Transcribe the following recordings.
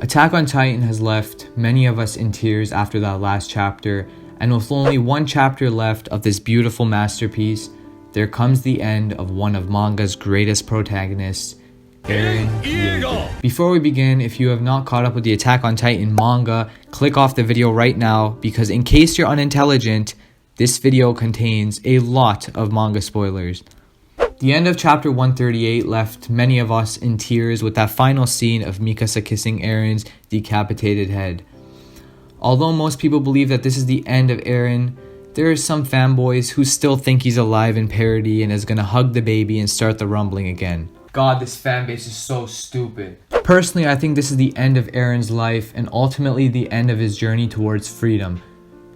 Attack on Titan has left many of us in tears after that last chapter, and with only one chapter left of this beautiful masterpiece, there comes the end of one of manga's greatest protagonists, Eren Jaeger. Before we begin, if you have not caught up with the Attack on Titan manga, click off the video right now, because in case you're unintelligent, this video contains a lot of manga spoilers. The end of chapter 138 left many of us in tears with that final scene of Mikasa kissing Eren's decapitated head. Although most people believe that this is the end of Eren, there are some fanboys who still think he's alive in parody and is gonna hug the baby and start the rumbling again. God, this fanbase is so stupid. Personally, I think this is the end of Eren's life and ultimately the end of his journey towards freedom.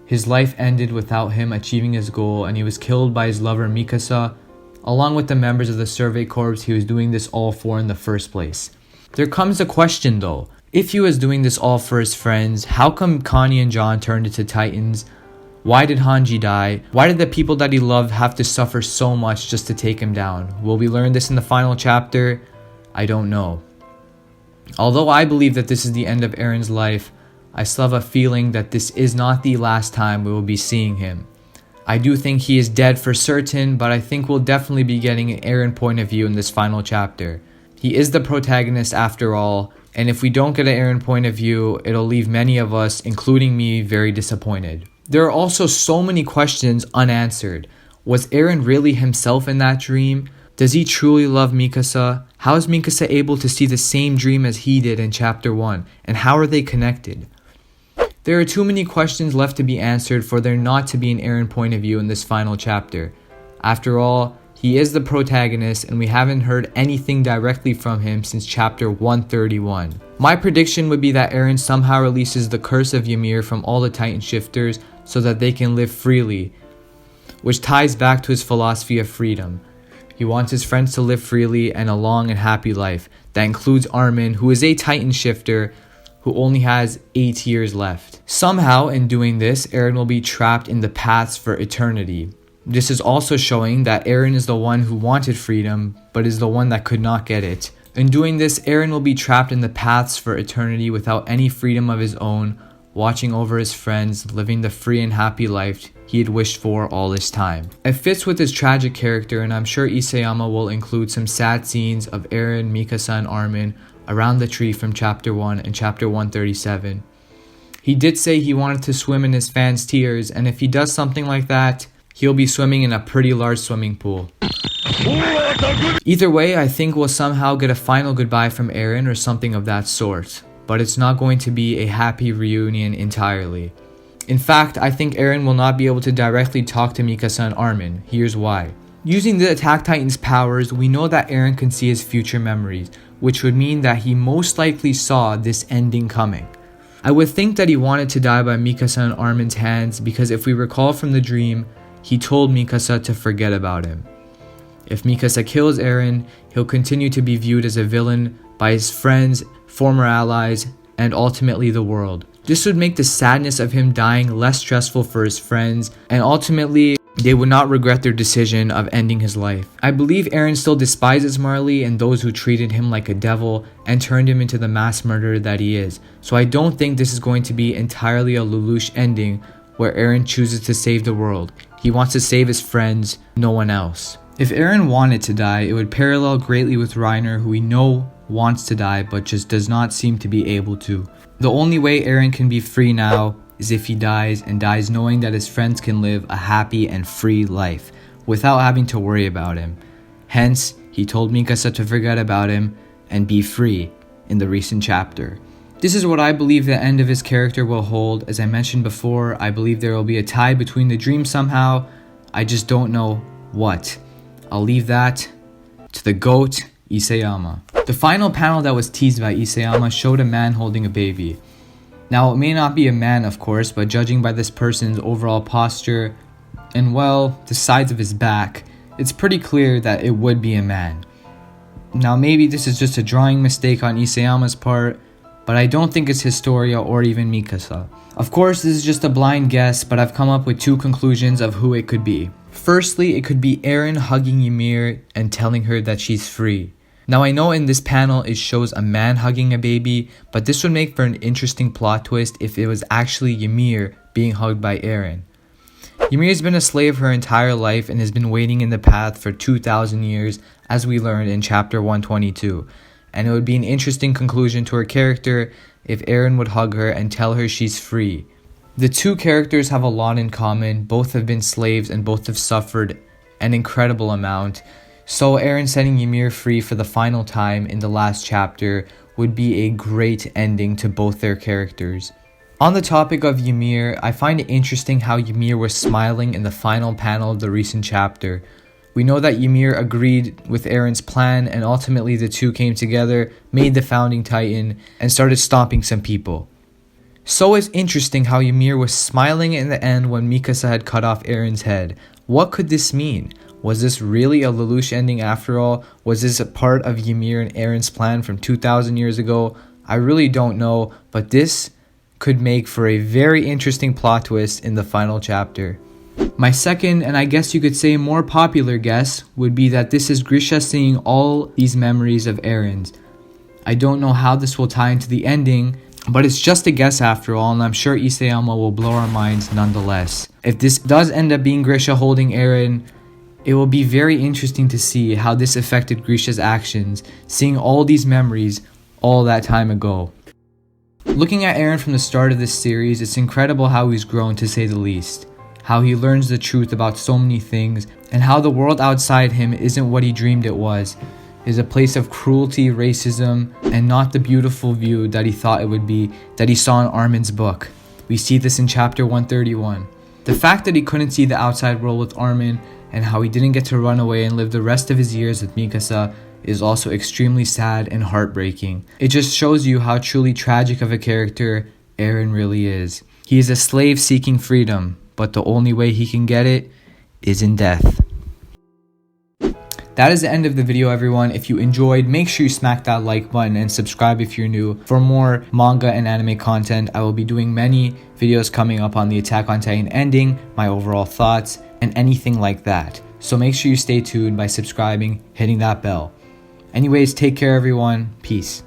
His life ended without him achieving his goal, and he was killed by his lover Mikasa, along with the members of the Survey Corps he was doing this all for in the first place. There comes a question though. If he was doing this all for his friends, how come Connie and John turned into Titans? Why did Hanji die? Why did the people that he loved have to suffer so much just to take him down? Will we learn this in the final chapter? I don't know. Although I believe that this is the end of Eren's life, I still have a feeling that this is not the last time we will be seeing him. I do think he is dead for certain, but I think we'll definitely be getting an Eren point of view in this final chapter. He is the protagonist after all, and if we don't get an Eren point of view, it'll leave many of us, including me, very disappointed. There are also so many questions unanswered. Was Eren really himself in that dream? Does he truly love Mikasa? How is Mikasa able to see the same dream as he did in chapter 1? And how are they connected? There are too many questions left to be answered for there not to be an Eren point of view in this final chapter. After all, he is the protagonist and we haven't heard anything directly from him since chapter 131. My prediction would be that Eren somehow releases the curse of Ymir from all the Titan shifters so that they can live freely, which ties back to his philosophy of freedom. He wants his friends to live freely and a long and happy life. That includes Armin, who is a Titan shifter who only has 8 years left. Somehow, in doing this, Eren will be trapped in the paths for eternity. This is also showing that Eren is the one who wanted freedom, but is the one that could not get it. In doing this, Eren will be trapped in the paths for eternity without any freedom of his own, watching over his friends, living the free and happy life he had wished for all this time. It fits with his tragic character, and I'm sure Isayama will include some sad scenes of Eren, Mikasa, and Armin around the tree from chapter 1 and chapter 137. He did say he wanted to swim in his fans' tears, and if he does something like that, he'll be swimming in a pretty large swimming pool. Either way, I think we'll somehow get a final goodbye from Eren or something of that sort, but it's not going to be a happy reunion entirely. In fact, I think Eren will not be able to directly talk to Mikasa and Armin. Here's why. Using the Attack Titan's powers, we know that Eren can see his future memories, which would mean that he most likely saw this ending coming. I would think that he wanted to die by Mikasa and Armin's hands because if we recall from the dream, he told Mikasa to forget about him. If Mikasa kills Eren, he'll continue to be viewed as a villain by his friends, former allies, and ultimately the world. This would make the sadness of him dying less stressful for his friends, and ultimately, they would not regret their decision of ending his life. I believe Eren still despises Marley and those who treated him like a devil and turned him into the mass murderer that he is. So I don't think this is going to be entirely a Lelouch ending where Eren chooses to save the world. He wants to save his friends, no one else. If Eren wanted to die, it would parallel greatly with Reiner, who we know wants to die but just does not seem to be able to. The only way Eren can be free now is if he dies, and dies knowing that his friends can live a happy and free life without having to worry about him. Hence, he told Mikasa to forget about him and be free in the recent chapter. This is what I believe the end of his character will hold. As I mentioned before, I believe there will be a tie between the dreams somehow. I just don't know what. I'll leave that to the GOAT, Isayama. The final panel that was teased by Isayama showed a man holding a baby. Now, it may not be a man, of course, but judging by this person's overall posture and, well, the sides of his back, it's pretty clear that it would be a man. Now, maybe this is just a drawing mistake on Isayama's part, but I don't think it's Historia or even Mikasa. Of course, this is just a blind guess, but I've come up with two conclusions of who it could be. Firstly, it could be Eren hugging Ymir and telling her that she's free. Now I know in this panel it shows a man hugging a baby, but this would make for an interesting plot twist if it was actually Ymir being hugged by Eren. Ymir has been a slave her entire life and has been waiting in the path for 2,000 years, as we learned in chapter 122. And it would be an interesting conclusion to her character if Eren would hug her and tell her she's free. The two characters have a lot in common. Both have been slaves and both have suffered an incredible amount. So Eren setting Ymir free for the final time in the last chapter would be a great ending to both their characters. On the topic of Ymir, I find it interesting how Ymir was smiling in the final panel of the recent chapter. We know that Ymir agreed with Eren's plan, and ultimately the two came together, made the founding titan, and started stomping some people. So it's interesting how Ymir was smiling in the end when Mikasa had cut off Eren's head. What could this mean? Was this really a Lelouch ending after all? Was this a part of Ymir and Eren's plan from 2,000 years ago? I really don't know, but this could make for a very interesting plot twist in the final chapter. My second, and I guess you could say more popular guess, would be that this is Grisha seeing all these memories of Eren's. I don't know how this will tie into the ending, but it's just a guess after all, and I'm sure Isayama will blow our minds nonetheless. If this does end up being Grisha holding Eren, it will be very interesting to see how this affected Grisha's actions, seeing all these memories all that time ago. Looking at Eren from the start of this series, it's incredible how he's grown, to say the least. How he learns the truth about so many things, and how the world outside him isn't what he dreamed it was. It is a place of cruelty, racism, and not the beautiful view that he thought it would be, that he saw in Armin's book. We see this in chapter 131. The fact that he couldn't see the outside world with Armin, and how he didn't get to run away and live the rest of his years with Mikasa, is also extremely sad and heartbreaking. It just shows you how truly tragic of a character Eren really is. He is a slave seeking freedom, but the only way he can get it is in death. That is the end of the video, everyone. If you enjoyed, make sure you smack that like button and subscribe if you're new. For more manga and anime content, I will be doing many videos coming up on the Attack on Titan ending, my overall thoughts, and anything like that. So make sure you stay tuned by subscribing, hitting that bell. Anyways, take care everyone. Peace.